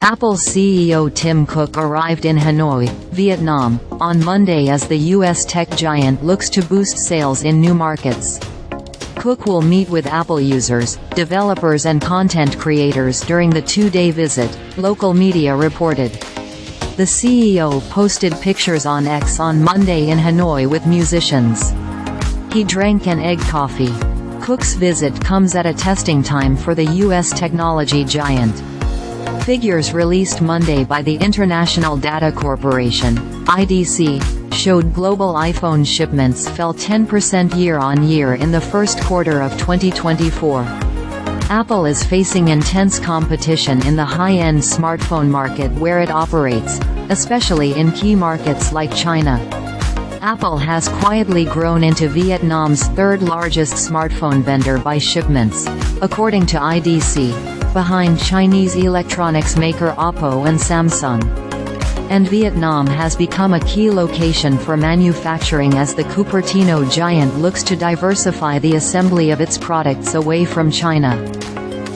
Apple CEO Tim Cook arrived in Hanoi, Vietnam, on Monday as the U.S. tech giant looks to boost sales in new markets. Cook will meet with Apple users, developers and content creators during the two-day visit, local media reported. The CEO posted pictures on X on Monday in Hanoi with musicians. He drank an egg coffee. Cook's visit comes at a testing time for the U.S. technology giant. Figures released Monday by the International Data Corporation, IDC, showed global iPhone shipments fell 10% year-on-year in the first quarter of 2024. Apple is facing intense competition in the high-end smartphone market where it operates, especially in key markets like China. Apple has quietly grown into Vietnam's third-largest smartphone vendor by shipments, according to IDC, behind Chinese electronics maker Oppo and Samsung. And Vietnam has become a key location for manufacturing as the Cupertino giant looks to diversify the assembly of its products away from China.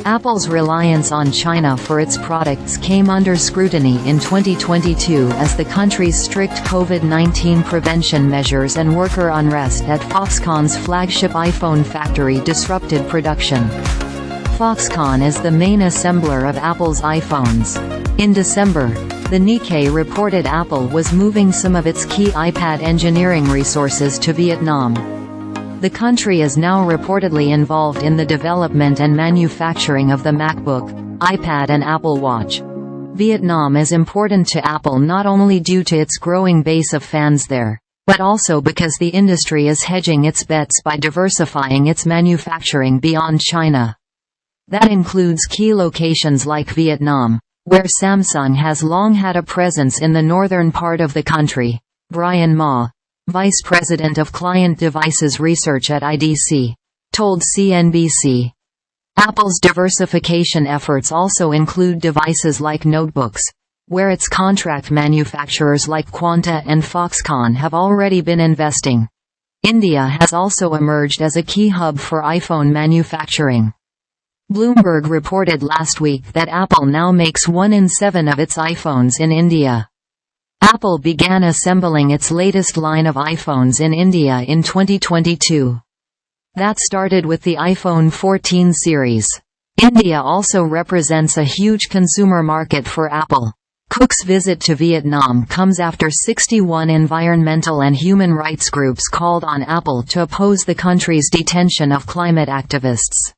Apple's reliance on China for its products came under scrutiny in 2022 as the country's strict COVID-19 prevention measures and worker unrest at Foxconn's flagship iPhone factory disrupted production. Foxconn is the main assembler of Apple's iPhones. In December, the Nikkei reported Apple was moving some of its key iPad engineering resources to Vietnam. The country is now reportedly involved in the development and manufacturing of the MacBook, iPad and Apple Watch. Vietnam is important to Apple not only due to its growing base of fans there, but also because the industry is hedging its bets by diversifying its manufacturing beyond China. That includes key locations like Vietnam, where Samsung has long had a presence in the northern part of the country. Bryan Ma, Vice President of Client Devices Research at IDC, told CNBC. Apple's diversification efforts also include devices like notebooks, where its contract manufacturers like Quanta and Foxconn have already been investing. India has also emerged as a key hub for iPhone manufacturing. Bloomberg reported last week that Apple now makes 1 in 7 of its iPhones in India. Apple began assembling its latest line of iPhones in India in 2022. That started with the iPhone 14 series. India also represents a huge consumer market for Apple. Cook's visit to Vietnam comes after 61 environmental and human rights groups called on Apple to oppose the country's detention of climate activists.